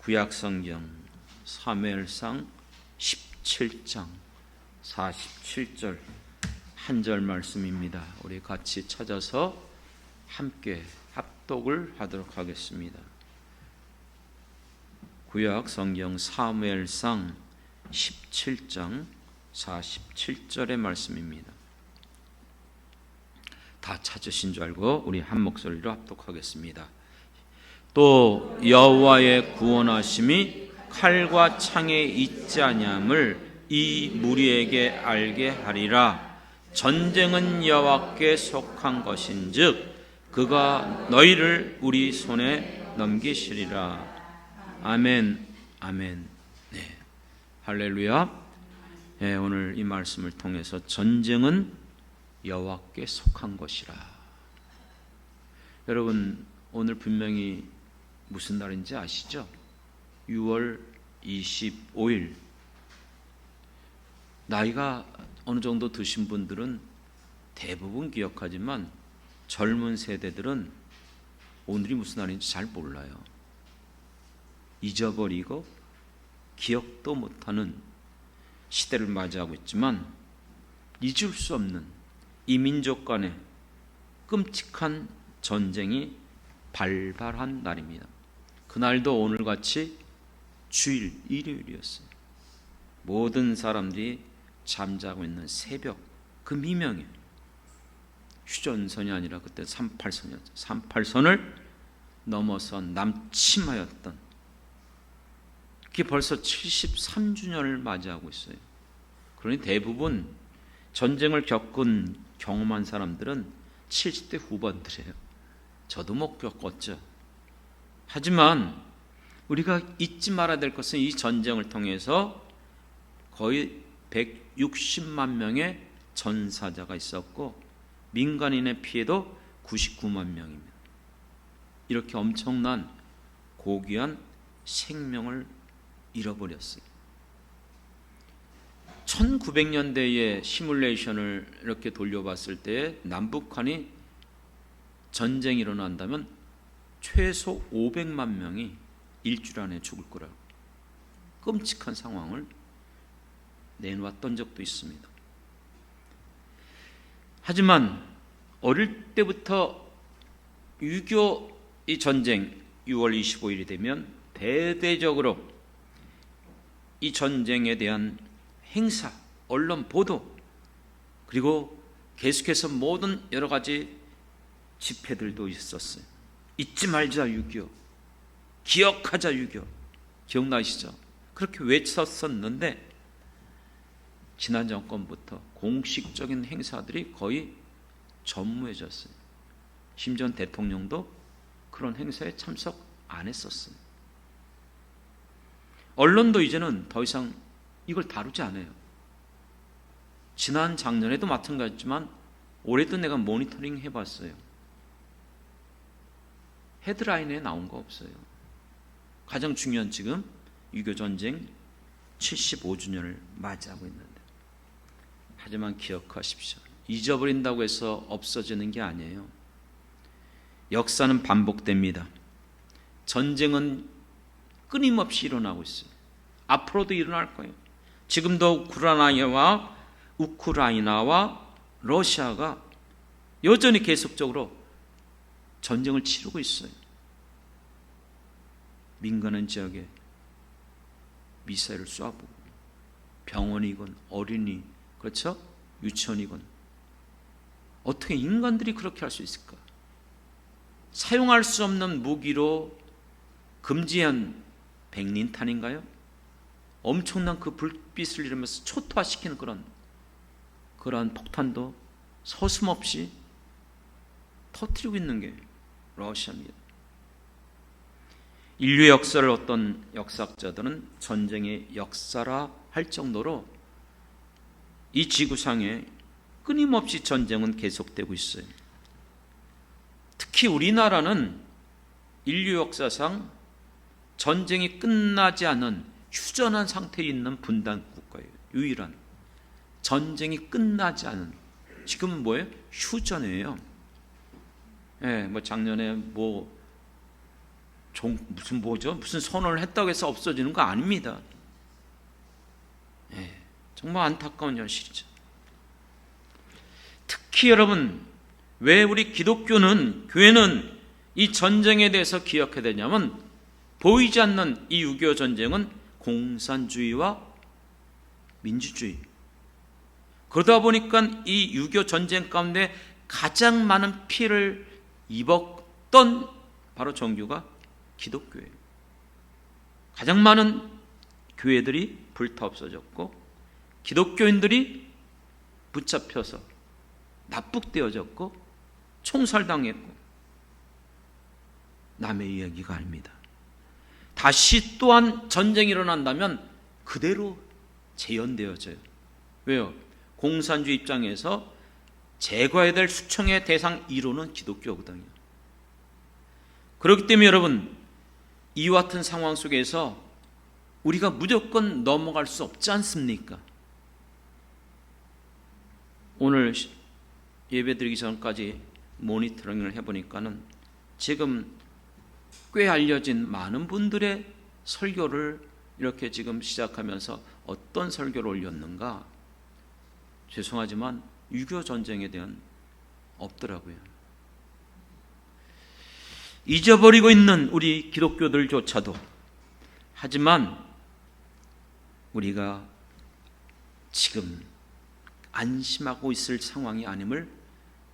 구약성경 사무엘상 17장 47절 한 절 말씀입니다. 우리 같이 찾아서 함께 합독을 하도록 하겠습니다. 구약성경 사무엘상 17장 47절의 말씀입니다. 다 찾으신 줄 알고 우리 한 목소리로 합독하겠습니다. 또 여호와의 구원하심이 칼과 창에 있지 아니함을 이 무리에게 알게 하리라. 전쟁은 여호와께 속한 것인즉 그가 너희를 우리 손에 넘기시리라. 아멘. 아멘. 네. 할렐루야. 네, 오늘 이 말씀을 통해서 전쟁은 여호와께 속한 것이라. 여러분, 오늘 분명히 무슨 날인지 아시죠? 6월 25일. 나이가 어느 정도 드신 분들은 대부분 기억하지만 젊은 세대들은 오늘이 무슨 날인지 잘 몰라요. 잊어버리고 기억도 못하는 시대를 맞이하고 있지만 잊을 수 없는 이 민족 간의 끔찍한 전쟁이 발발한 날입니다. 그날도 오늘같이 주일 일요일이었어요. 모든 사람들이 잠자고 있는 새벽 그 미명에 휴전선이 아니라 그때 38선이었죠. 38선을 넘어서 남침하였던, 그게 벌써 73주년을 맞이하고 있어요. 그러니 대부분 전쟁을 겪은 경험한 사람들은 70대 후반들이에요. 저도 못 겪었죠. 하지만 우리가 잊지 말아야 될 것은 이 전쟁을 통해서 거의 160만 명의 전사자가 있었고 민간인의 피해도 99만 명입니다. 이렇게 엄청난 고귀한 생명을 잃어버렸어요. 1900년대의 시뮬레이션을 이렇게 돌려봤을 때 남북한이 전쟁이 일어난다면 최소 500만 명이 일주일 안에 죽을 거라고 끔찍한 상황을 내놓았던 적도 있습니다. 하지만 어릴 때부터 6.25 이 전쟁 6월 25일이 되면 대대적으로 이 전쟁에 대한 행사, 언론 보도, 그리고 계속해서 모든 여러 가지 집회들도 있었어요. 잊지 말자 6.25, 기억하자 6.25, 기억나시죠? 그렇게 외쳤었는데 지난 정권부터 공식적인 행사들이 거의 전무해졌어요. 심지어 대통령도 그런 행사에 참석 안 했었어요. 언론도 이제는 더 이상 이걸 다루지 않아요. 지난 작년에도 마찬가지지만 올해도 내가 모니터링 해봤어요. 헤드라인에 나온 거 없어요. 가장 중요한 지금 6.25 전쟁 75주년을 맞이하고 있는데, 하지만 기억하십시오. 잊어버린다고 해서 없어지는 게 아니에요. 역사는 반복됩니다. 전쟁은 끊임없이 일어나고 있어요. 앞으로도 일어날 거예요. 지금도 우크라이나와 러시아가 여전히 계속적으로 전쟁을 치르고 있어요. 민간인 지역에 미사일을 쏴보고, 병원이건 어린이, 그렇죠? 유치원이건. 어떻게 인간들이 그렇게 할 수 있을까? 사용할 수 없는 무기로 금지한 백린탄인가요? 엄청난 그 불빛을 일으면서 초토화시키는 그러한 폭탄도 서슴없이 터뜨리고 있는 게 러시아입니다. 인류 역사를 어떤 역사학자들은 전쟁의 역사라 할 정도로 이 지구상에 끊임없이 전쟁은 계속되고 있어요. 특히 우리나라는 인류 역사상 전쟁이 끝나지 않은 휴전한 상태에 있는 분단 국가예요. 유일한 전쟁이 끝나지 않은. 지금은 뭐예요? 휴전이에요. 뭐 작년에 무슨 선언을 했다고 해서 없어지는 거 아닙니다. 예, 정말 안타까운 현실이죠. 특히 여러분, 왜 우리 기독교는, 교회는 이 전쟁에 대해서 기억해야 되냐면, 보이지 않는 이 6.25 전쟁은 공산주의와 민주주의, 그러다 보니까 이 6.25 전쟁 가운데 가장 많은 피해를 입었던 바로 종교가 기독교예요. 가장 많은 교회들이 불타 없어졌고, 기독교인들이 붙잡혀서 납북되어졌고, 총살당했고, 남의 이야기가 아닙니다. 다시 또한 전쟁이 일어난다면 그대로 재현되어져요. 왜요? 공산주의 입장에서 제거해야 될 수청의 대상 1호는 기독교거든요. 그렇기 때문에 여러분, 이와 같은 상황 속에서 우리가 무조건 넘어갈 수 없지 않습니까? 오늘 예배드리기 전까지 모니터링을 해보니까는 지금 꽤 알려진 많은 분들의 설교를 이렇게 지금 시작하면서 어떤 설교를 올렸는가? 죄송하지만 6.25 전쟁에 대한 없더라고요. 잊어버리고 있는 우리 기독교들조차도, 하지만 우리가 지금 안심하고 있을 상황이 아님을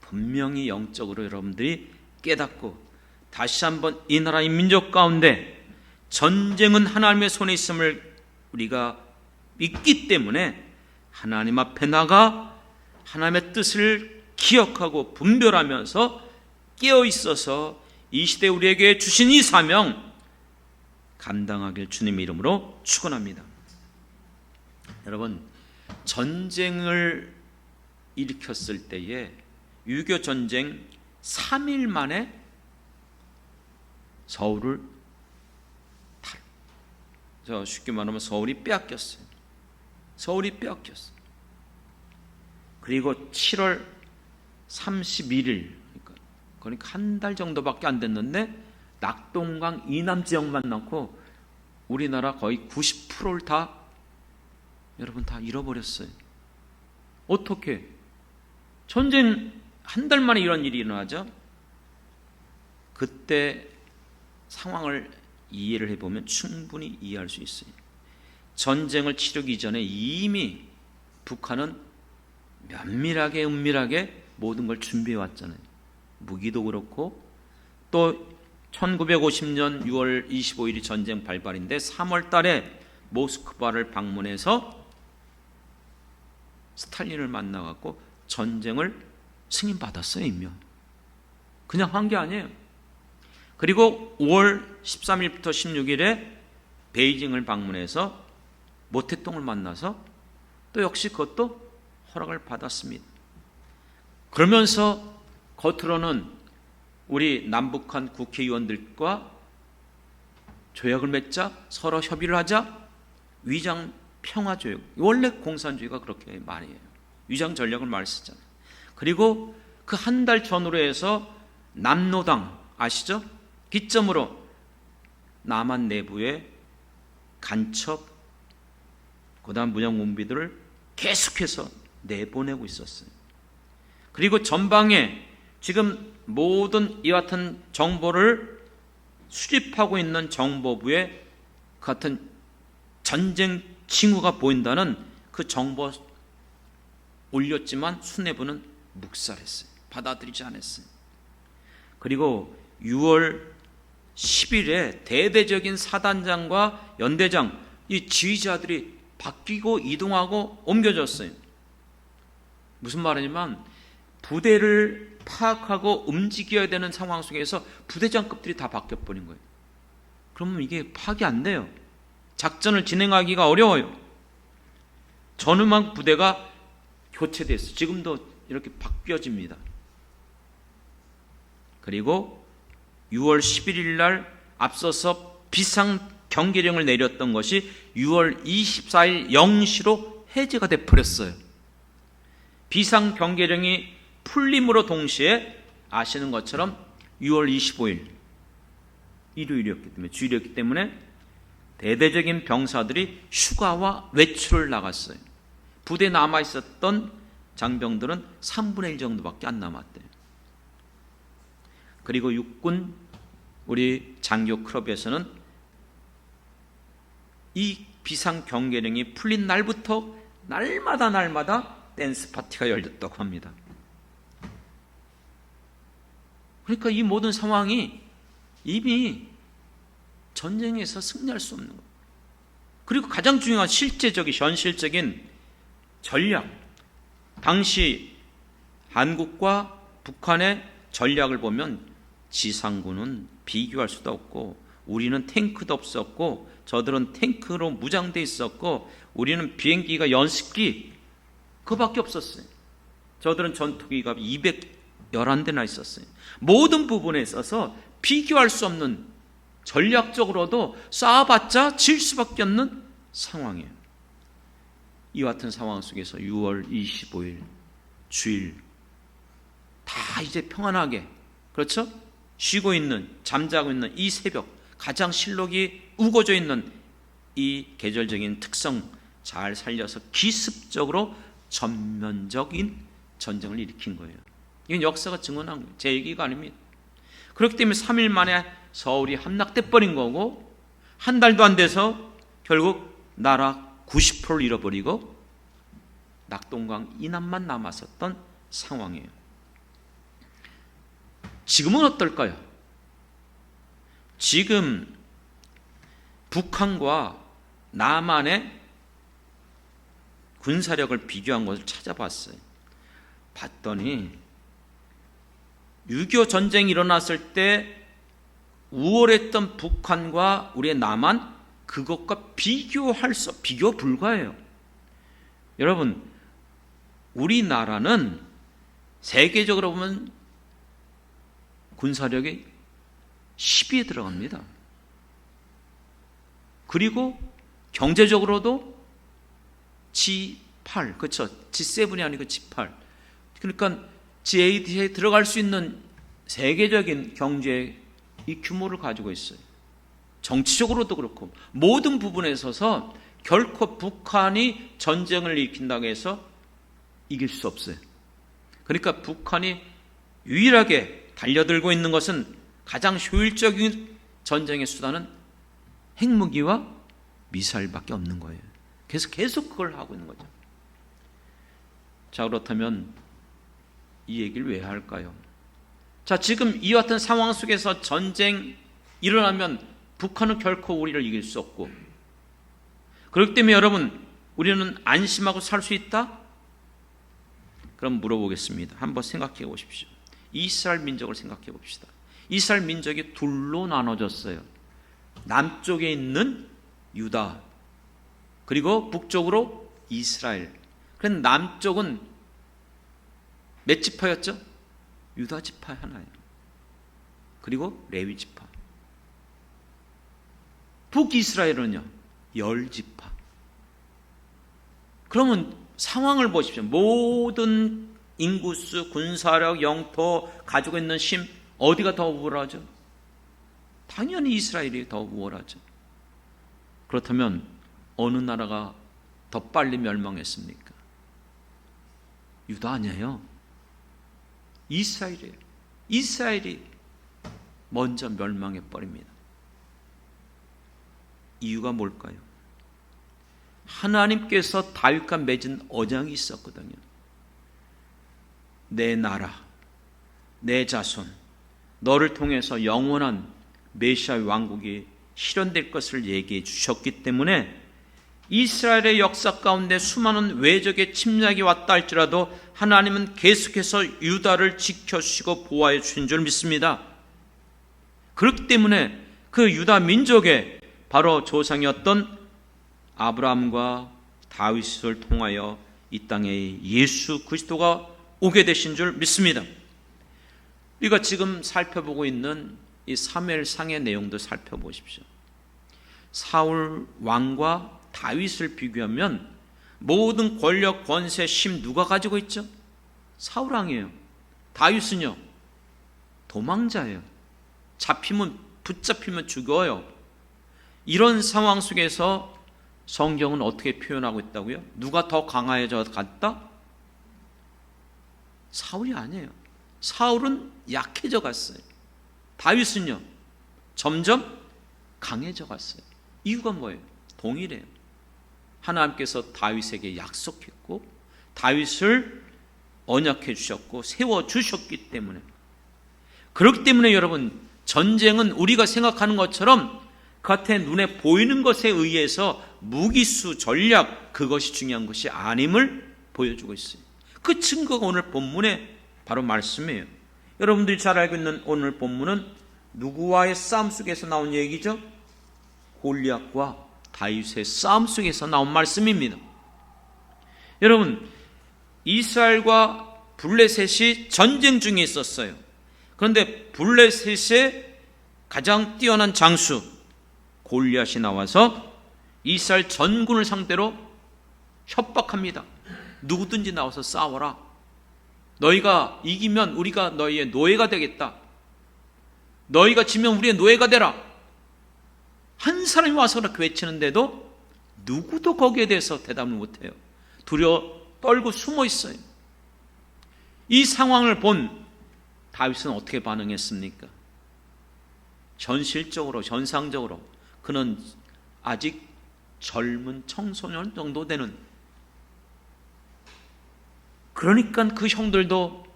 분명히 영적으로 여러분들이 깨닫고, 다시 한번 이 나라의 민족 가운데 전쟁은 하나님의 손에 있음을 우리가 믿기 때문에 하나님 앞에 나가 하나님의 뜻을 기억하고 분별하면서 깨어 있어서 이 시대 우리에게 주신 이 사명 감당하길 주님의 이름으로 축원합니다. 여러분, 전쟁을 일으켰을 때에 6.25 전쟁 3일 만에 서울을 쉽게 말하면 서울이 빼앗겼어요. 서울이 빼앗겼어요. 그리고 7월 31일, 그러니까 한 달 정도밖에 안 됐는데 낙동강 이남 지역만 넣고 우리나라 거의 90%를 다 여러분 다 잃어버렸어요. 어떻게? 전쟁 한 달 만에 이런 일이 일어나죠? 그때 상황을 이해를 해보면 충분히 이해할 수 있어요. 전쟁을 치르기 전에 이미 북한은 면밀하게 은밀하게 모든 걸 준비해 왔잖아요. 무기도 그렇고, 또 1950년 6월 25일이 전쟁 발발인데 3월 달에 모스크바를 방문해서 스탈린을 만나갖고 전쟁을 승인받았어요. 임명. 그냥 한 게 아니에요. 그리고 5월 13일부터 16일에 베이징을 방문해서 모태똥을 만나서 또 역시 그것도 허락을 받았습니다. 그러면서 겉으로는 우리 남북한 국회의원들과 조약을 맺자, 서로 협의를 하자, 위장 평화조약. 원래 공산주의가 그렇게 많이 해요. 위장 전략을 많이 쓰잖아요. 그리고 그 한 달 전후로 해서 남노당 아시죠? 기점으로 남한 내부의 간첩, 그다음 무장공비들을 계속해서 내보내고 있었어요. 그리고 전방에 지금 모든 이와 같은 정보를 수집하고 있는 정보부에 같은 전쟁 징후가 보인다는 그 정보 올렸지만 수뇌부는 묵살했어요. 받아들이지 않았어요. 그리고 6월 10일에 대대적인 사단장과 연대장, 이 지휘자들이 바뀌고 이동하고 옮겨졌어요. 무슨 말이냐면 부대를 파악하고 움직여야 되는 상황 속에서 부대장급들이 다 바뀌어버린 거예요. 그러면 이게 파악이 안 돼요. 작전을 진행하기가 어려워요. 전후만 부대가 교체됐어요. 지금도 이렇게 바뀌어집니다. 그리고 6월 11일 날 앞서서 비상경계령을 내렸던 것이 6월 24일 0시로 해제가 돼버렸어요. 비상경계령이 풀림으로 동시에 아시는 것처럼 6월 25일 일요일이었기 때문에, 주일이었기 때문에 대대적인 병사들이 휴가와 외출을 나갔어요. 부대에 남아있었던 장병들은 3분의 1 정도밖에 안 남았대요. 그리고 육군 우리 장교 클럽에서는 이 비상경계령이 풀린 날부터 날마다 댄스 파티가 열렸다고 합니다. 그러니까 이 모든 상황이 이미 전쟁에서 승리할 수 없는 거예요. 그리고 가장 중요한 실제적인 현실적인 전략, 당시 한국과 북한의 전략을 보면 지상군은 비교할 수도 없고, 우리는 탱크도 없었고, 저들은 탱크로 무장돼 있었고, 우리는 비행기가 연습기 그거밖에 없었어요. 저들은 전투기가 211대나 있었어요. 모든 부분에 있어서 비교할 수 없는, 전략적으로도 싸워봤자 질 수밖에 없는 상황이에요. 이와 같은 상황 속에서 6월 25일 주일 다 이제 평안하게, 그렇죠? 쉬고 있는, 잠자고 있는 이 새벽, 가장 실록이 우거져 있는 이 계절적인 특성 잘 살려서 기습적으로 전면적인 전쟁을 일으킨 거예요. 이건 역사가 증언한 거예요. 제 얘기가 아닙니다. 그렇기 때문에 3일 만에 서울이 함락돼 버린 거고, 한 달도 안 돼서 결국 나라 90%를 잃어버리고 낙동강 이남만 남았었던 상황이에요. 지금은 어떨까요? 지금 북한과 남한의 군사력을 비교한 것을 찾아봤어요. 봤더니 6.25 전쟁이 일어났을 때 우월했던 북한과 우리의 남한, 그것과 비교 불가해요. 여러분, 우리나라는 세계적으로 보면 군사력이 10위에 들어갑니다. 그리고 경제적으로도 G8, 그렇죠? G7이 아니고 G8. 그러니까 G8에 들어갈 수 있는 세계적인 경제 이 규모를 가지고 있어요. 정치적으로도 그렇고 모든 부분에 있어서 결코 북한이 전쟁을 일으킨다고 해서 이길 수 없어요. 그러니까 북한이 유일하게 달려들고 있는 것은, 가장 효율적인 전쟁의 수단은 핵무기와 미사일밖에 없는 거예요. 그래서 계속 그걸 하고 있는 거죠. 자, 그렇다면 이 얘기를 왜 할까요? 자, 지금 이와 같은 상황 속에서 전쟁 일어나면 북한은 결코 우리를 이길 수 없고, 그렇기 때문에 여러분, 우리는 안심하고 살 수 있다? 그럼 물어보겠습니다. 한번 생각해 보십시오. 이스라엘 민족을 생각해 봅시다. 이스라엘 민족이 둘로 나눠졌어요. 남쪽에 있는 유다, 그리고 북쪽으로 이스라엘. 그런데 남쪽은 몇 지파였죠? 유다 지파 하나예요. 그리고 레위 지파. 북이스라엘은요, 10지파. 그러면 상황을 보십시오. 모든 인구수, 군사력, 영토 가지고 있는 힘, 어디가 더 우월하죠? 당연히 이스라엘이 더 우월하죠. 그렇다면 어느 나라가 더 빨리 멸망했습니까? 유다 아니에요. 이스라엘이에요. 이스라엘이 먼저 멸망해 버립니다. 이유가 뭘까요? 하나님께서 다윗과 맺은 언약이 있었거든요. 내 나라, 내 자손, 너를 통해서 영원한 메시아의 왕국이 실현될 것을 얘기해 주셨기 때문에 이스라엘의 역사 가운데 수많은 외적의 침략이 왔다 할지라도 하나님은 계속해서 유다를 지켜주시고 보호해 주신 줄 믿습니다. 그렇기 때문에 그 유다 민족의 바로 조상이었던 아브라함과 다윗을 통하여 이 땅에 예수 그리스도가 오게 되신 줄 믿습니다. 우리가 지금 살펴보고 있는 이 사무엘상의 내용도 살펴보십시오. 사울 왕과 다윗을 비교하면 모든 권력, 권세, 힘 누가 가지고 있죠? 사울 왕이에요. 다윗은요, 도망자예요. 잡히면 붙잡히면 죽어요. 이런 상황 속에서 성경은 어떻게 표현하고 있다고요? 누가 더 강해져 갔다? 사울이 아니에요. 사울은 약해져 갔어요. 다윗은요, 점점 강해져 갔어요. 이유가 뭐예요? 동일해요. 하나님께서 다윗에게 약속했고 다윗을 언약해 주셨고 세워 주셨기 때문에. 그렇기 때문에 여러분, 전쟁은 우리가 생각하는 것처럼 겉에 눈에 보이는 것에 의해서 무기수, 전략, 그것이 중요한 것이 아님을 보여주고 있어요. 그 증거가 오늘 본문의 바로 말씀이에요. 여러분들이 잘 알고 있는 오늘 본문은 누구와의 싸움 속에서 나온 얘기죠? 골리앗과 다윗의 싸움 속에서 나온 말씀입니다. 여러분, 이스라엘과 블레셋이 전쟁 중에 있었어요. 그런데 블레셋의 가장 뛰어난 장수 골리앗이 나와서 이스라엘 전군을 상대로 협박합니다. 누구든지 나와서 싸워라. 너희가 이기면 우리가 너희의 노예가 되겠다. 너희가 지면 우리의 노예가 되라. 한 사람이 와서 그렇게 외치는데도 누구도 거기에 대해서 대답을 못해요. 두려워 떨고 숨어 있어요. 이 상황을 본 다윗은 어떻게 반응했습니까? 현실적으로, 현상적으로 그는 아직 젊은 청소년 정도 되는, 그러니까 그 형들도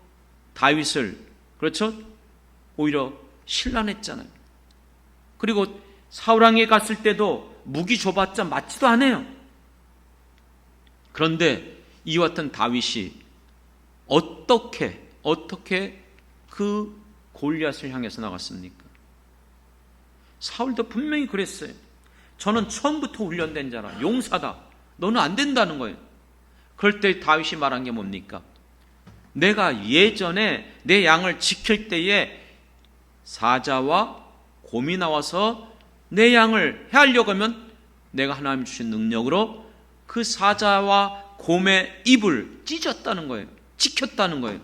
다윗을, 그렇죠? 오히려 신란했잖아요. 그리고 사울왕에 갔을 때도 무기 줘봤자 맞지도 않아요. 그런데 이와 같은 다윗이 어떻게 그 골리앗을 향해서 나갔습니까? 사울도 분명히 그랬어요. 저는 처음부터 훈련된 자라, 용사다. 너는 안 된다는 거예요. 그럴 때 다윗이 말한 게 뭡니까? 내가 예전에 내 양을 지킬 때에 사자와 곰이 나와서 내 양을 해하려고 하면 내가 하나님 주신 능력으로 그 사자와 곰의 입을 찢었다는 거예요. 지켰다는 거예요.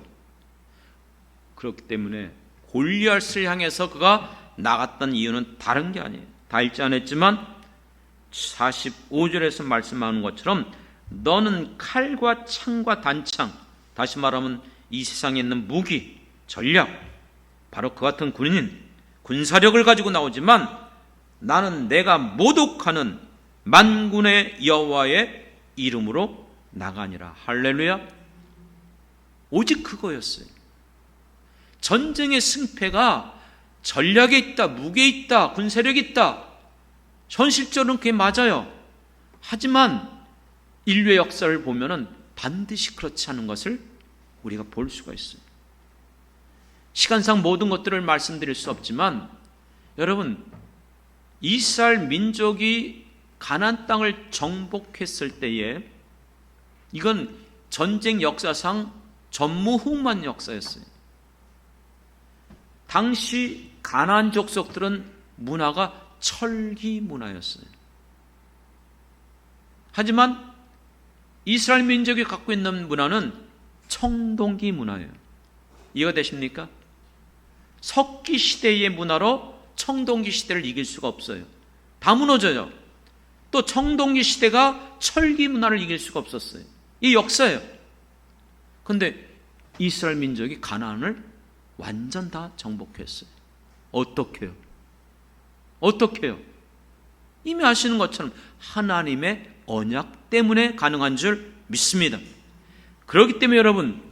그렇기 때문에 골리앗을 향해서 그가 나갔던 이유는 다른 게 아니에요. 다 읽지 않았지만 45절에서 말씀하는 것처럼 너는 칼과 창과 단창, 다시 말하면 이 세상에 있는 무기, 전략, 바로 그 같은 군인, 군사력을 가지고 나오지만 나는 내가 모독하는 만군의 여호와의 이름으로 나가니라. 할렐루야. 오직 그거였어요. 전쟁의 승패가 전략에 있다, 무기에 있다, 군사력에 있다. 현실적으로는 그게 맞아요. 하지만 인류의 역사를 보면은 반드시 그렇지 않은 것을 우리가 볼 수가 있어요. 시간상 모든 것들을 말씀드릴 수 없지만 여러분, 이스라엘 민족이 가나안 땅을 정복했을 때에 이건 전쟁 역사상 전무후무한 역사였어요. 당시 가나안 족속들은 문화가 철기 문화였어요. 하지만 이스라엘 민족이 갖고 있는 문화는 청동기 문화예요. 이해가 되십니까? 석기 시대의 문화로 청동기 시대를 이길 수가 없어요. 다 무너져요. 또 청동기 시대가 철기 문화를 이길 수가 없었어요. 이 역사예요. 그런데 이스라엘 민족이 가나안을 완전 다 정복했어요. 어떻게요? 이미 아시는 것처럼 하나님의 언약 때문에 가능한 줄 믿습니다. 그렇기 때문에 여러분,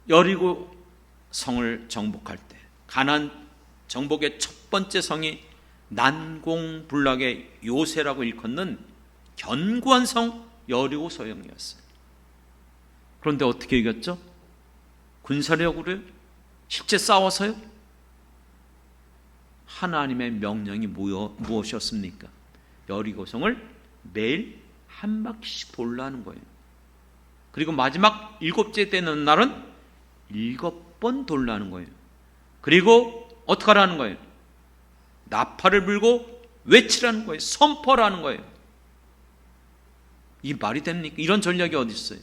여리고 성을 정복할 때 가나안 정복의 첫 번째 성이 난공불락의 요새라고 일컫는 견고한 성 여리고 소형이었어요. 그런데 어떻게 이겼죠? 군사력으로요? 실제 싸워서요? 하나님의 명령이 무엇이었습니까? 여리고성을 매일 한 바퀴씩 돌라는 거예요. 그리고 마지막 7째 되는 날은 7번 돌라는 거예요. 그리고 어떻게 하라는 거예요? 나팔을 불고 외치라는 거예요. 선포라는 거예요. 이 말이 됩니까? 이런 전략이 어디 있어요?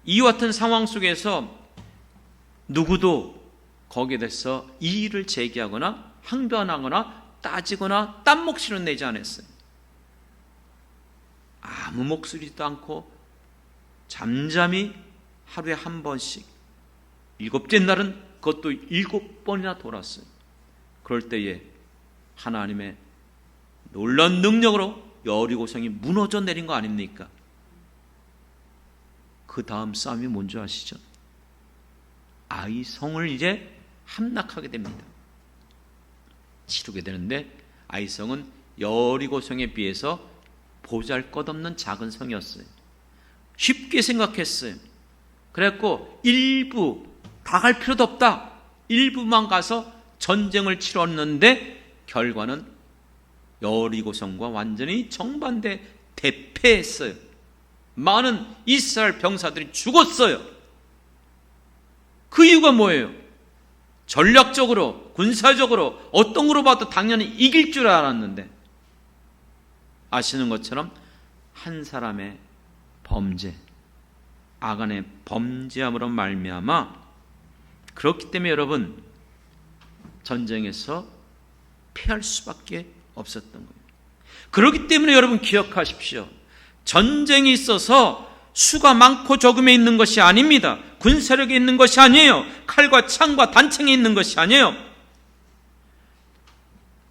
이와 같은 상황 속에서 누구도 거기에 대해서 이의를 제기하거나 항변하거나 따지거나 딴 목소리를 내지 않았어요. 아무 목소리도 않고 잠잠히 하루에 한 번씩, 7째 날은 그것도 7번이나 돌았어요. 그럴 때에 하나님의 놀라운 능력으로 여리고성이 무너져 내린 거 아닙니까? 그 다음 싸움이 뭔지 아시죠? 아이성을 이제 함락하게 됩니다. 치르게 되는데, 아이성은 여리고성에 비해서 보잘것없는 작은 성이었어요. 쉽게 생각했어요. 그래갖고 일부 다 갈 필요도 없다, 일부만 가서 전쟁을 치렀는데 결과는 여리고성과 완전히 정반대 대패했어요. 많은 이스라엘 병사들이 죽었어요. 그 이유가 뭐예요? 전략적으로, 군사적으로 어떤 거로 봐도 당연히 이길 줄 알았는데, 아시는 것처럼 한 사람의 범죄, 아간의 범죄함으로 말미암아, 그렇기 때문에 여러분, 전쟁에서 패할 수밖에 없었던 거예요. 그렇기 때문에 여러분 기억하십시오. 전쟁이 있어서 수가 많고 적음에 있는 것이 아닙니다. 군사력에 있는 것이 아니에요. 칼과 창과 단창에 있는 것이 아니에요.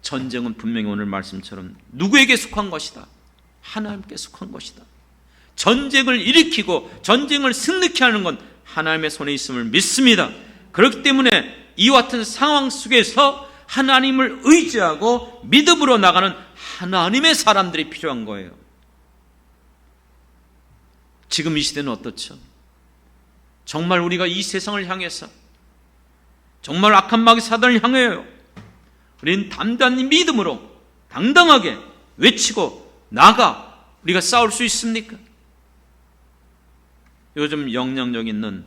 전쟁은 분명히 오늘 말씀처럼 누구에게 속한 것이다? 하나님께 속한 것이다. 전쟁을 일으키고 전쟁을 승리케 하는 건 하나님의 손에 있음을 믿습니다. 그렇기 때문에 이와 같은 상황 속에서 하나님을 의지하고 믿음으로 나가는 하나님의 사람들이 필요한 거예요. 지금 이 시대는 어떻죠? 정말 우리가 이 세상을 향해서, 정말 악한 마귀 사단을 향해요, 우리는 단단히 믿음으로 당당하게 외치고 나가 우리가 싸울 수 있습니까? 요즘 영향력 있는,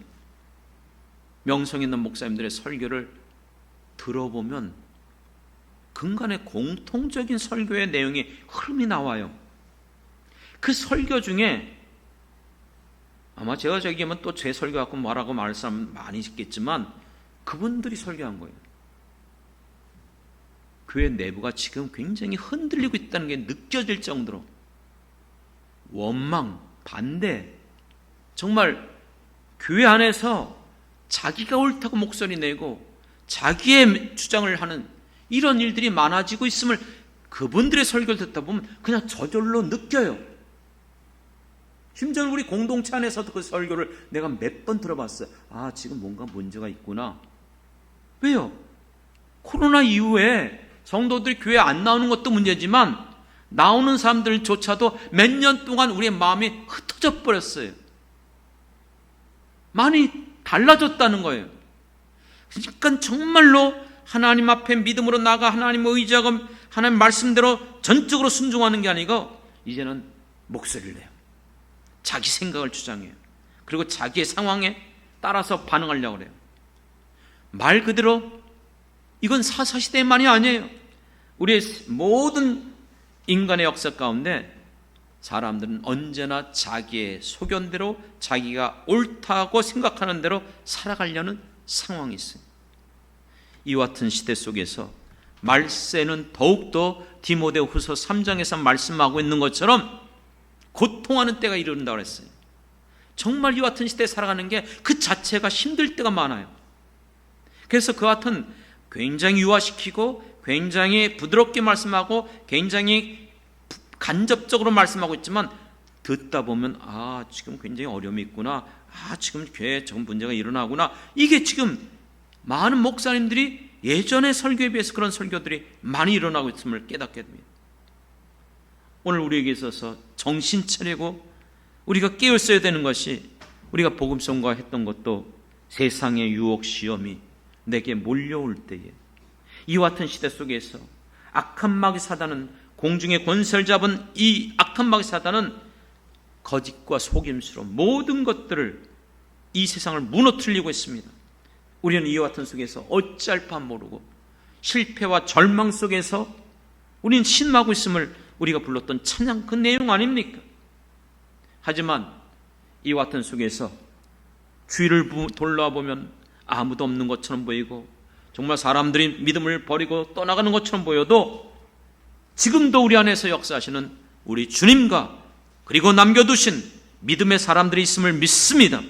명성 있는 목사님들의 설교를 들어보면 근간에 공통적인 설교의 내용이 흐름이 나와요. 그 설교 중에 아마 제가 저기면 또 제 설교 갖고 뭐라고 말할 사람 많이 있겠지만, 그분들이 설교한 거예요. 교회 내부가 지금 굉장히 흔들리고 있다는 게 느껴질 정도로 원망, 반대, 정말 교회 안에서 자기가 옳다고 목소리 내고 자기의 주장을 하는 이런 일들이 많아지고 있음을 그분들의 설교를 듣다 보면 그냥 저절로 느껴요. 심지어 우리 공동체 안에서도 그 설교를 내가 몇 번 들어봤어요. 아, 지금 뭔가 문제가 있구나. 왜요? 코로나 이후에 성도들이 교회 안 나오는 것도 문제지만 나오는 사람들조차도 몇 년 동안 우리의 마음이 흩어져 버렸어요. 많이 달라졌다는 거예요. 그러니까 정말로 하나님 앞에 믿음으로 나가 하나님을 의지하고 하나님 말씀대로 전적으로 순종하는 게 아니고 이제는 목소리를 내요. 자기 생각을 주장해요. 그리고 자기의 상황에 따라서 반응하려고 그래요. 말 그대로 이건 사사시대만이 아니에요. 우리의 모든 인간의 역사 가운데 사람들은 언제나 자기의 소견대로, 자기가 옳다고 생각하는 대로 살아가려는 상황이 있어요. 이와 같은 시대 속에서 말세는 더욱더 디모데후서 3장에서 말씀하고 있는 것처럼 고통하는 때가 이른다고 했어요. 정말 이와 같은 시대에 살아가는 게 그 자체가 힘들 때가 많아요. 그래서 그 같은 굉장히 유화시키고 굉장히 부드럽게 말씀하고 굉장히 간접적으로 말씀하고 있지만 듣다 보면 아, 지금 굉장히 어려움이 있구나, 아, 지금 교회에 좀 문제가 일어나구나, 이게 지금 많은 목사님들이 예전의 설교에 비해서 그런 설교들이 많이 일어나고 있음을 깨닫게 됩니다. 오늘 우리에게 있어서 정신 차리고 우리가 깨어 있어야 되는 것이, 우리가 복음성과 했던 것도 세상의 유혹 시험이 내게 몰려올 때에 이와 같은 시대 속에서 악한 마귀 사단은, 공중의 권세를 잡은 이 악한 마귀 사단은 거짓과 속임수로 모든 것들을, 이 세상을 무너뜨리고 있습니다. 우리는 이와 같은 속에서 어찌할 바 모르고 실패와 절망 속에서 우리는 신음하고 있음을 우리가 불렀던 찬양 그 내용 아닙니까? 하지만 이와 같은 속에서 주위를 돌아보면 아무도 없는 것처럼 보이고 정말 사람들이 믿음을 버리고 떠나가는 것처럼 보여도 지금도 우리 안에서 역사하시는 우리 주님과 그리고 남겨두신 믿음의 사람들이 있음을 믿습니다.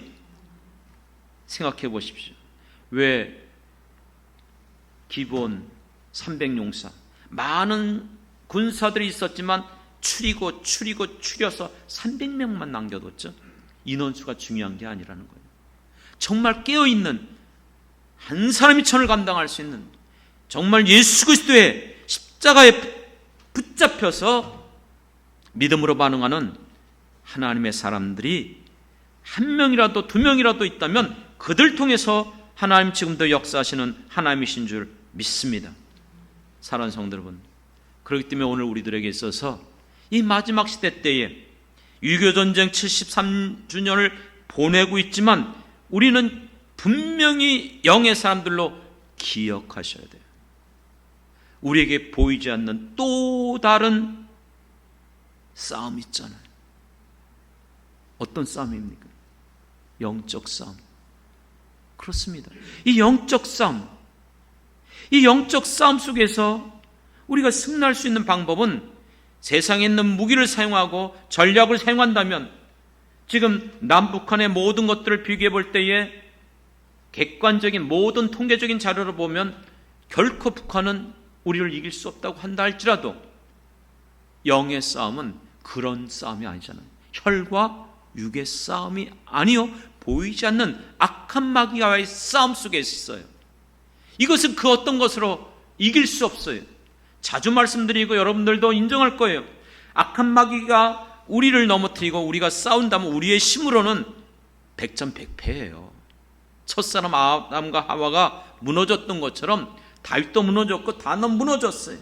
생각해 보십시오. 왜 기브온 300용사 많은 군사들이 있었지만 추려서 300명만 남겨뒀죠. 인원수가 중요한 게 아니라는 거예요. 정말 깨어있는 한 사람이 천을 감당할 수 있는 정말 예수 그리스도의 십자가에 붙잡혀서 믿음으로 반응하는 하나님의 사람들이 한 명이라도 두 명이라도 있다면 그들 통해서 하나님 지금도 역사하시는 하나님이신 줄 믿습니다. 사랑하는 성도 여러분, 그렇기 때문에 오늘 우리들에게 있어서 이 마지막 시대 때에 유교전쟁 73주년을 보내고 있지만 우리는 분명히 영의 사람들로 기억하셔야 돼요. 우리에게 보이지 않는 또 다른 싸움이 있잖아요. 어떤 싸움입니까? 영적 싸움. 그렇습니다. 이 영적 싸움 속에서 우리가 승리할 수 있는 방법은 세상에 있는 무기를 사용하고 전략을 사용한다면 지금 남북한의 모든 것들을 비교해 볼 때에 객관적인 모든 통계적인 자료를 보면 결코 북한은 우리를 이길 수 없다고 한다 할지라도 영의 싸움은 그런 싸움이 아니잖아요. 혈과 육의 싸움이 아니요 보이지 않는 악한 마귀와의 싸움 속에 있어요. 이것은 그 어떤 것으로 이길 수 없어요. 자주 말씀드리고 여러분들도 인정할 거예요. 악한 마귀가 우리를 넘어뜨리고 우리가 싸운다면 우리의 힘으로는 백전백패예요. 첫사람 아담과 하와가 무너졌던 것처럼 다윗도 무너졌고 다 무너졌어요.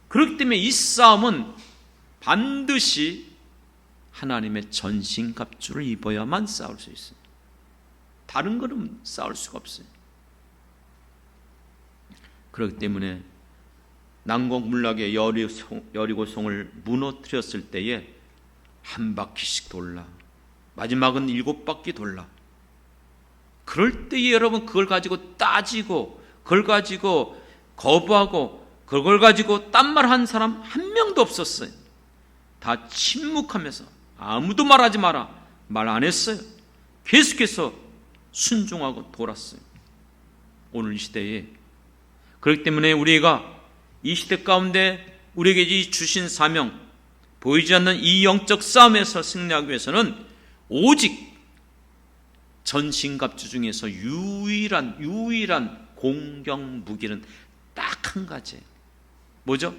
그렇기 때문에 이 싸움은 반드시 하나님의 전신갑주를 입어야만 싸울 수 있어요. 다른 거는 싸울 수가 없어요. 그렇기 때문에 난공불락의 여리고성을 무너뜨렸을 때에 한 바퀴씩 돌라, 마지막은 7바퀴 돌라. 그럴 때에 여러분 그걸 가지고 따지고 그걸 가지고 거부하고 그걸 가지고 딴 말 한 사람 한 명도 없었어요. 다 침묵하면서 아무도 말하지 마라 말 안 했어요. 계속해서 순종하고 돌았어요. 오늘 이 시대에 그렇기 때문에 우리가 이 시대 가운데 우리에게 주신 사명, 보이지 않는 이 영적 싸움에서 승리하기 위해서는 오직 전신갑주 중에서 유일한 공격 무기는 딱 한 가지. 뭐죠?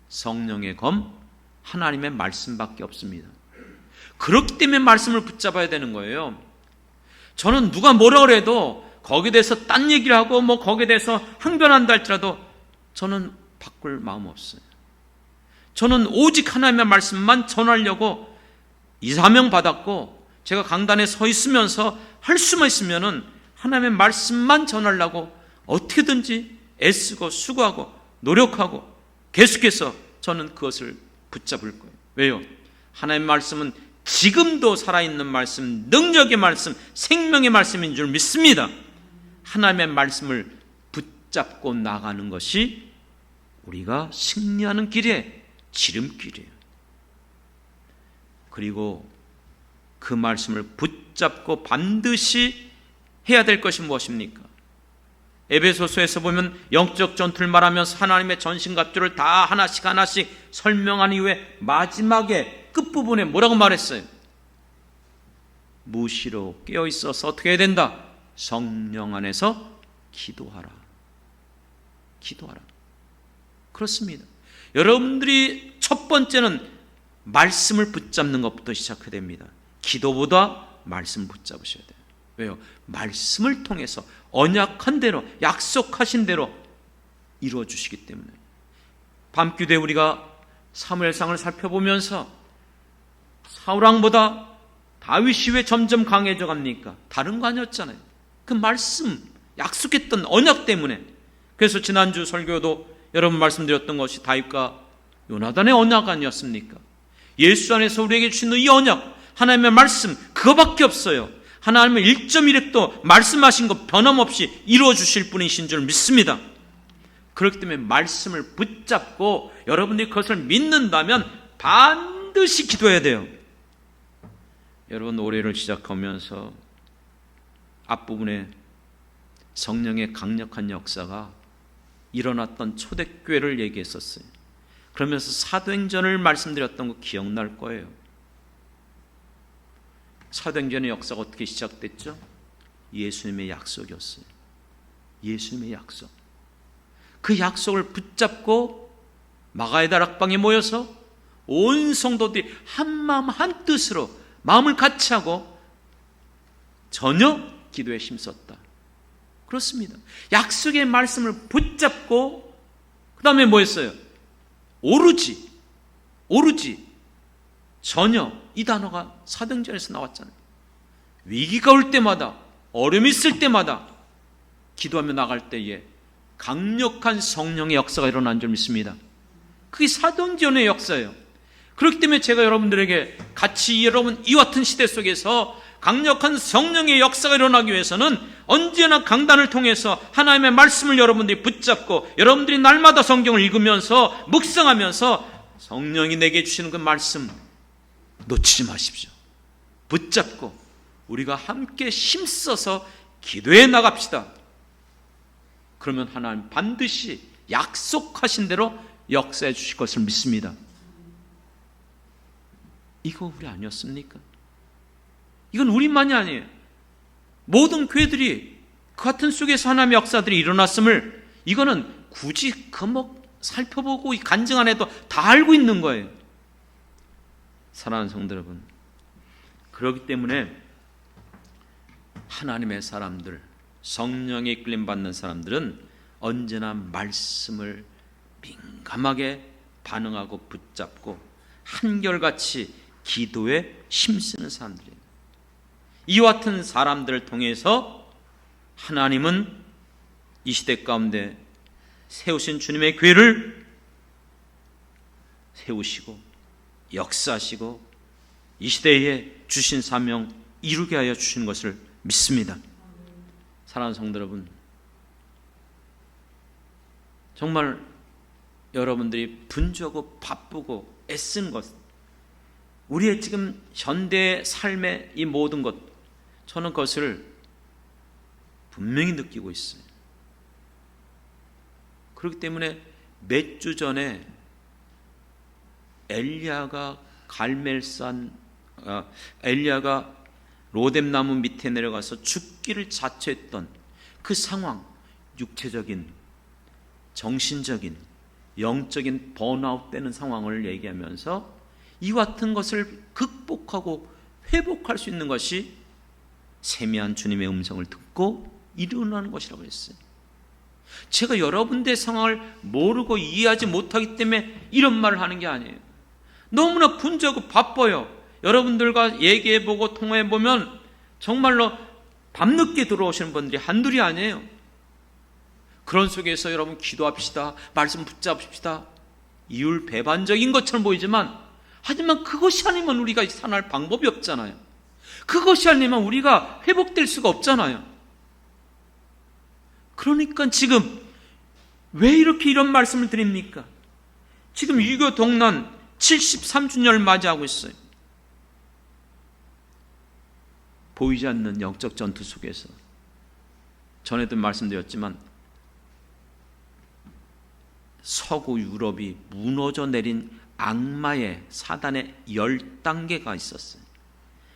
성령의 검, 하나님의 말씀밖에 없습니다. 그렇기 때문에 말씀을 붙잡아야 되는 거예요. 저는 누가 뭐라 그래도 거기에 대해서 딴 얘기를 하고 거기에 대해서 항변한다 할지라도 저는 바꿀 마음 없어요. 저는 오직 하나님의 말씀만 전하려고 이 사명 받았고 제가 강단에 서 있으면서 할 수만 있으면은 하나님의 말씀만 전하려고 어떻게든지 애쓰고 수고하고 노력하고 계속해서 저는 그것을 붙잡을 거예요. 왜요? 하나님의 말씀은 지금도 살아있는 말씀, 능력의 말씀, 생명의 말씀인 줄 믿습니다. 하나님의 말씀을 붙잡고 나가는 것이 우리가 승리하는 길의 지름길이에요. 그리고 그 말씀을 붙잡고 반드시 해야 될 것이 무엇입니까? 에베소서에서 보면 영적 전투를 말하면서 하나님의 전신갑주를 다 하나씩 설명한 이후에 마지막에 끝부분에 뭐라고 말했어요? 무시로 깨어있어서 어떻게 해야 된다? 성령 안에서 기도하라. 그렇습니다. 여러분들이 첫 번째는 말씀을 붙잡는 것부터 시작해야 됩니다. 기도보다 말씀을 붙잡으셔야 돼요. 왜요? 말씀을 통해서 언약한 대로, 약속하신 대로 이루어 주시기 때문에. 밤기도에 우리가 사무엘상을 살펴보면서 사울왕보다 다윗이 왜 점점 강해져 갑니까? 다른 거 아니었잖아요. 그 말씀, 약속했던 언약 때문에. 그래서 지난주 설교도 여러분 말씀드렸던 것이 다윗과 요나단의 언약 아니었습니까? 예수 안에서 우리에게 주시는 이 언약, 하나님의 말씀, 그거밖에 없어요. 하나님은 1.1획도 말씀하신 것 변함없이 이루어 주실 분이신 줄 믿습니다. 그렇기 때문에 말씀을 붙잡고 여러분들이 그것을 믿는다면 반드시 기도해야 돼요. 여러분, 올해를 시작하면서 앞부분에 성령의 강력한 역사가 일어났던 초대교회를 얘기했었어요. 그러면서 사도행전을 말씀드렸던 거 기억날 거예요. 사도행전의 역사가 어떻게 시작됐죠? 예수님의 약속이었어요. 예수님의 약속. 그 약속을 붙잡고 마가의 다락방에 모여서 온 성도들이 한마음 한뜻으로 마음을 같이 하고 전혀 기도에 힘썼다. 그렇습니다. 약속의 말씀을 붙잡고 그 다음에 뭐 했어요? 오로지 전혀, 이 단어가 사도행전에서 나왔잖아요. 위기가 올 때마다, 어려움이 있을 때마다 기도하며 나갈 때에 강력한 성령의 역사가 일어난 줄 믿습니다. 그게 사도행전의 역사예요. 그렇기 때문에 제가 여러분들에게 같이 여러분 이 같은 시대 속에서 강력한 성령의 역사가 일어나기 위해서는 언제나 강단을 통해서 하나님의 말씀을 여러분들이 붙잡고 여러분들이 날마다 성경을 읽으면서 묵상하면서 성령이 내게 주시는 그 말씀 놓치지 마십시오. 붙잡고 우리가 함께 힘써서 기도해 나갑시다. 그러면 하나님 반드시 약속하신 대로 역사해 주실 것을 믿습니다. 이거 우리 아니었습니까? 이건 우리만이 아니에요. 모든 교회들이 그 같은 속에서 하나님의 역사들이 일어났음을 이거는 굳이 살펴보고 간증 안 해도 다 알고 있는 거예요. 사랑하는 성도 여러분, 그렇기 때문에 하나님의 사람들, 성령에 이끌림 받는 사람들은 언제나 말씀을 민감하게 반응하고 붙잡고 한결같이 기도에 힘쓰는 사람들이에요. 이와 같은 사람들을 통해서 하나님은 이 시대 가운데 세우신 주님의 교회를 세우시고 역사하시고 이 시대에 주신 사명 이루게 하여 주시는 것을 믿습니다. 사랑하는 성도 여러분, 정말 여러분들이 분주하고 바쁘고 애쓰는 것, 우리의 지금 현대 삶의 이 모든 것, 저는 그것을 분명히 느끼고 있어요. 그렇기 때문에 몇 주 전에 엘리야가 로뎀나무 밑에 내려가서 죽기를 자처했던 그 상황, 육체적인, 정신적인, 영적인 번아웃 되는 상황을 얘기하면서 이 같은 것을 극복하고 회복할 수 있는 것이 세미한 주님의 음성을 듣고 일어나는 것이라고 했어요. 제가 여러분들의 상황을 모르고 이해하지 못하기 때문에 이런 말을 하는 게 아니에요. 너무나 분주하고 바빠요. 여러분들과 얘기해보고 통화해보면 정말로 밤늦게 들어오시는 분들이 한둘이 아니에요. 그런 속에서 여러분 기도합시다, 말씀 붙잡읍시다, 이율배반적인 것처럼 보이지만 하지만 그것이 아니면 우리가 살아날 방법이 없잖아요. 그것이 아니면 우리가 회복될 수가 없잖아요. 그러니까 지금 왜 이렇게 이런 말씀을 드립니까? 지금 유교 동란 73주년을 맞이하고 있어요. 보이지 않는 영적 전투 속에서 전에도 말씀드렸지만 서구 유럽이 무너져 내린 악마의 사단의 10단계가 있었어요.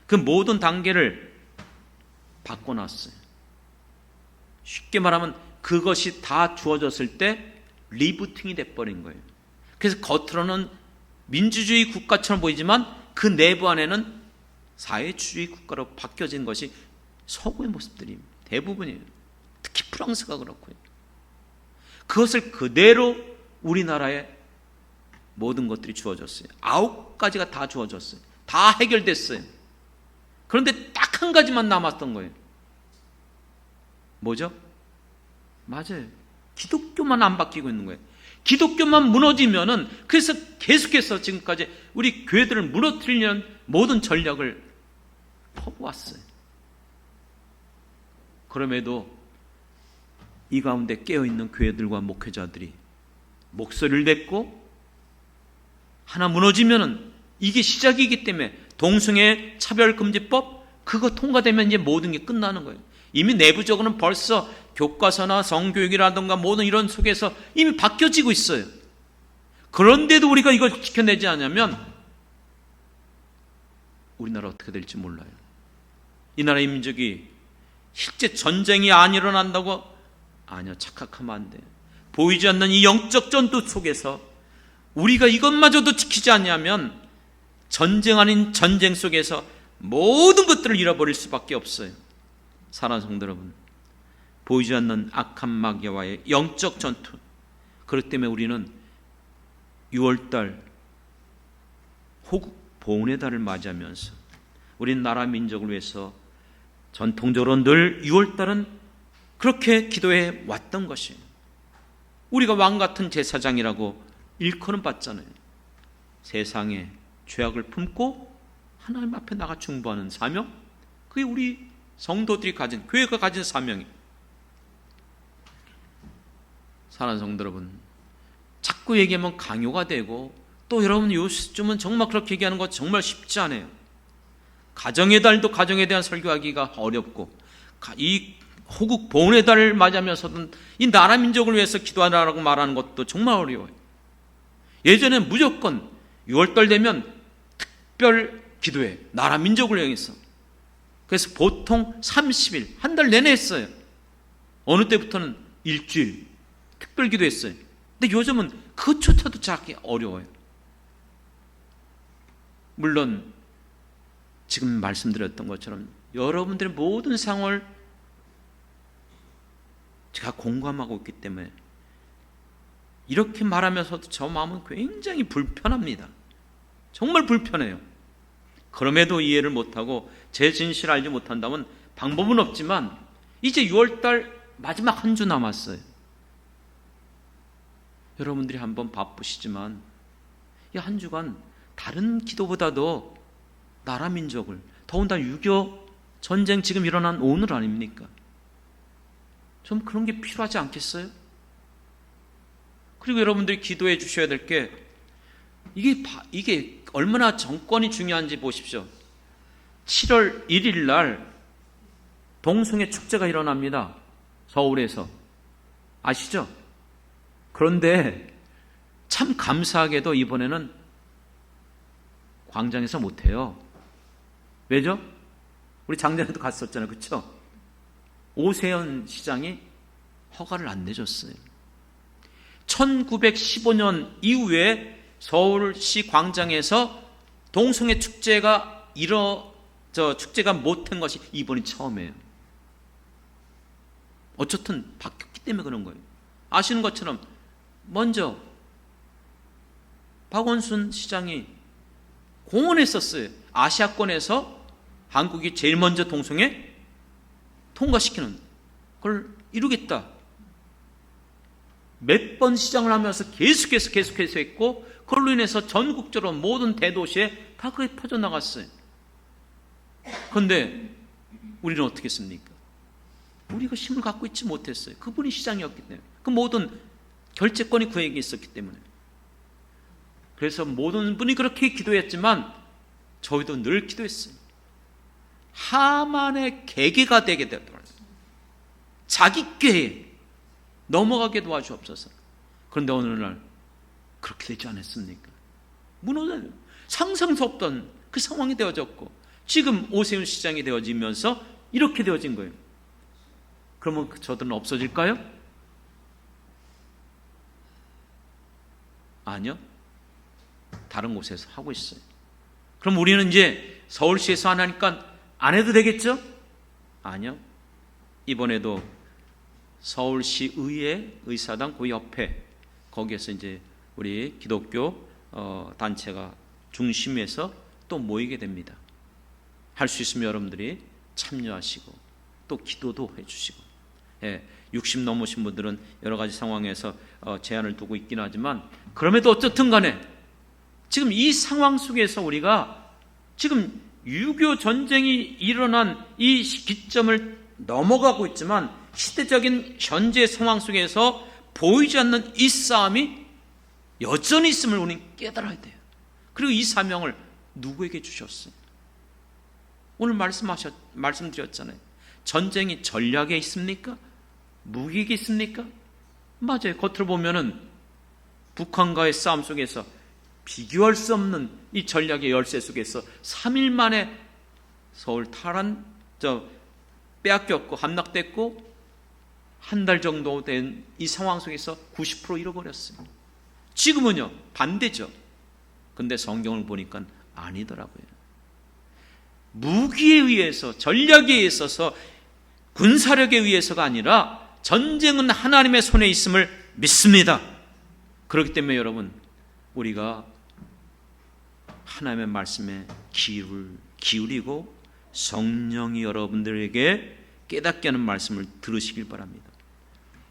그 모든 단계를 바꿔놨어요. 쉽게 말하면 그것이 다 주어졌을 때 리부팅이 돼버린 거예요. 그래서 겉으로는 민주주의 국가처럼 보이지만 그 내부 안에는 사회주의 국가로 바뀌어진 것이 서구의 모습들이 대부분이에요. 특히 프랑스가 그렇고요. 그것을 그대로 우리나라에 모든 것들이 주어졌어요. 9가지가 다 주어졌어요. 다 해결됐어요. 그런데 딱 한 가지만 남았던 거예요. 뭐죠? 맞아요. 기독교만 안 바뀌고 있는 거예요. 기독교만 무너지면은 그래서 계속해서 지금까지 우리 교회들을 무너뜨리려는 모든 전략을 퍼부었어요. 그럼에도 이 가운데 깨어있는 교회들과 목회자들이 목소리를 냈고, 하나 무너지면은 이게 시작이기 때문에 동성애 차별금지법 그거 통과되면 이제 모든 게 끝나는 거예요. 이미 내부적으로는 벌써 교과서나 성교육이라든가 모든 이런 속에서 이미 바뀌어지고 있어요. 그런데도 우리가 이걸 지켜내지 않으면 우리나라 어떻게 될지 몰라요. 이 나라의 민족이 실제 전쟁이 안 일어난다고? 아니요, 착각하면 안 돼요. 보이지 않는 이 영적 전투 속에서 우리가 이것마저도 지키지 않으면 전쟁 아닌 전쟁 속에서 모든 것들을 잃어버릴 수밖에 없어요. 사랑하는 성도 여러분, 보이지 않는 악한 마귀와의 영적 전투, 그렇기 때문에 우리는 6월달 호국 보훈의 달을 맞이하면서 우리는 나라 민족을 위해서 전통적으로 늘 6월달은 그렇게 기도해 왔던 것이에요. 우리가 왕같은 제사장이라고 일컬음 받잖아요. 세상에 죄악을 품고 하나님 앞에 나가 중보하는 사명, 그게 우리 성도들이 가진, 교회가 가진 사명이에요. 사랑하는 성도 여러분, 자꾸 얘기하면 강요가 되고, 또 여러분 요즘은 정말 그렇게 얘기하는 거 정말 쉽지 않아요. 가정의 달도 가정에 대한 설교하기가 어렵고, 이 호국 보훈의 달을 맞이하면서도 이 나라 민족을 위해서 기도하라고 말하는 것도 정말 어려워요. 예전엔 무조건 6월달 되면 특별 기도회, 나라 민족을 향해서. 그래서 보통 30일, 한 달 내내 했어요. 어느 때부터는 일주일 특별 기도했어요. 근데 요즘은 그것조차도 찾기 어려워요. 물론 지금 말씀드렸던 것처럼 여러분들의 모든 상황을 제가 공감하고 있기 때문에 이렇게 말하면서도 저 마음은 굉장히 불편합니다. 정말 불편해요. 그럼에도 이해를 못하고 제 진실을 알지 못한다면 방법은 없지만 이제 6월달 마지막 한 주 남았어요. 여러분들이 한번 바쁘시지만 이 한 주간 다른 기도보다도 나라 민족을, 더군다나 6.25 전쟁 지금 일어난 오늘 아닙니까? 좀 그런 게 필요하지 않겠어요? 그리고 여러분들이 기도해 주셔야 될 게, 이게 얼마나 정권이 중요한지 보십시오. 7월 1일 날 동성애 축제가 일어납니다. 서울에서. 아시죠? 그런데 참 감사하게도 이번에는 광장에서 못해요. 왜죠? 우리 작년에도 갔었잖아요. 그렇죠? 오세훈 시장이 허가를 안 내줬어요. 1915년 이후에 서울시 광장에서 동성애 축제가 축제가 못한 것이 이번이 처음이에요. 어쨌든 바뀌었기 때문에 그런 거예요. 아시는 것처럼 먼저 박원순 시장이 공언했었어요. 아시아권에서 한국이 제일 먼저 동성애 통과시키는 걸 이루겠다. 몇 번 시장을 하면서 계속해서 했고, 그걸로 인해서 전국적으로 모든 대도시에 다 그게 퍼져나갔어요. 그런데 우리는 어떻게 했습니까? 우리가 힘을 갖고 있지 못했어요. 그분이 시장이었기 때문에. 그 모든 결재권이 그에게 있었기 때문에. 그래서 모든 분이 그렇게 기도했지만 저희도 늘 기도했어요. 하만의 계기가 되게 되더라고요. 자기 꾀에 넘어가게 도와주옵소서. 그런데 어느 날 그렇게 되지 않았습니까? 무너져요. 상상도 없던 그 상황이 되어졌고, 지금 오세훈 시장이 되어지면서 이렇게 되어진 거예요. 그러면 저들은 없어질까요? 아니요. 다른 곳에서 하고 있어요. 그럼 우리는 이제 서울시에서 안 하니까 안 해도 되겠죠? 아니요. 이번에도 서울시 의회 의사당 그 옆에, 거기에서 이제 우리 기독교 단체가 중심에서 또 모이게 됩니다. 할 수 있으면 여러분들이 참여하시고 또 기도도 해주시고, 60 넘으신 분들은 여러 가지 상황에서 제한을 두고 있긴 하지만, 그럼에도 어쨌든 간에 지금 이 상황 속에서 우리가 지금 6.25 전쟁이 일어난 이 기점을 넘어가고 있지만 시대적인 현재 상황 속에서 보이지 않는 이 싸움이 여전히 있음을 우리는 깨달아야 돼요. 그리고 이 사명을 누구에게 주셨어요? 오늘 말씀드렸잖아요. 전쟁이 전략에 있습니까? 무기에 있습니까? 맞아요. 겉으로 보면은 북한과의 싸움 속에서 비교할 수 없는 이 전략의 열세 속에서 3일 만에 서울 빼앗겼고 함락됐고 한 달 정도 된 이 상황 속에서 90% 잃어버렸어요. 지금은요 반대죠. 근데 성경을 보니까 아니더라고요. 무기에 의해서, 전략에 있어서, 군사력에 의해서가 아니라 전쟁은 하나님의 손에 있음을 믿습니다. 그렇기 때문에 여러분, 우리가 하나님의 말씀에 귀를 기울이고 성령이 여러분들에게 깨닫게 하는 말씀을 들으시길 바랍니다.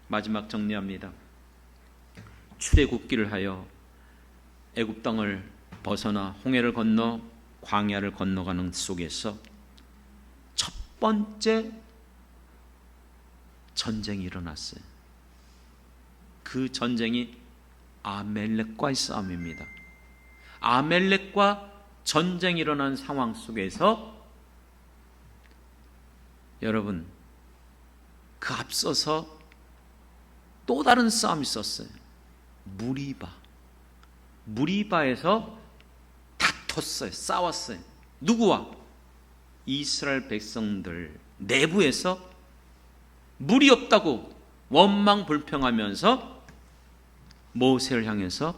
마지막 정리합니다. 출애굽기를 하여 애굽 땅을 벗어나 홍해를 건너 광야를 건너가는 속에서 첫 번째 전쟁이 일어났어요. 그 전쟁이 아멜렉과의 싸움입니다. 아멜렉과 전쟁이 일어난 상황 속에서 여러분, 그 앞서서 또 다른 싸움이 있었어요. 무리바에서 다퉜어요. 싸웠어요. 누구와? 이스라엘 백성들 내부에서 물이 없다고 원망 불평하면서 모세를 향해서,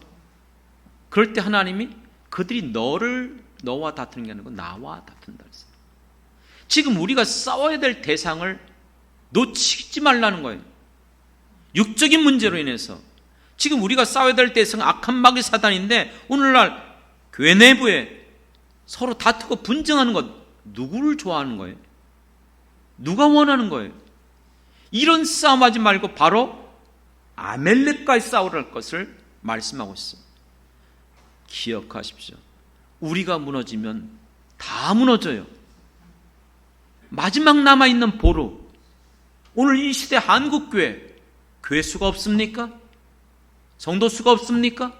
그럴 때 하나님이 그들이 너와 다투는 게 아니고 나와 다툰다 했어요. 지금 우리가 싸워야 될 대상을 놓치지 말라는 거예요. 육적인 문제로 인해서 지금 우리가 싸워야 될 대상은 악한 마귀 사단인데, 오늘날 교회 내부에 서로 다투고 분쟁하는 것, 누구를 좋아하는 거예요? 누가 원하는 거예요? 이런 싸움하지 말고 바로 아멜렉과의 싸우랄 것을 말씀하고 있어요. 기억하십시오. 우리가 무너지면 다 무너져요. 마지막 남아있는 보루, 오늘 이 시대 한국교회, 교회 수가 없습니까? 성도 수가 없습니까?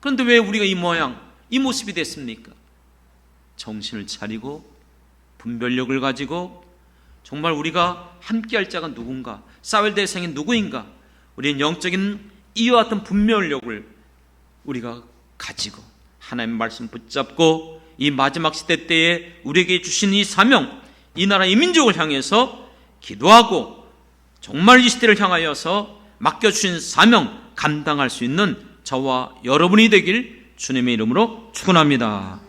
그런데 왜 우리가 이 모양, 이 모습이 됐습니까? 정신을 차리고 분별력을 가지고 정말 우리가 함께할 자가 누군가, 싸울 대상이 누구인가, 우리는 영적인 이와 같은 분별력을 우리가 가지고 하나님의 말씀 붙잡고 이 마지막 시대 때에 우리에게 주신 이 사명, 이 나라 이 민족을 향해서 기도하고 정말 이 시대를 향하여서 맡겨주신 사명 감당할 수 있는 저와 여러분이 되길 주님의 이름으로 축원합니다.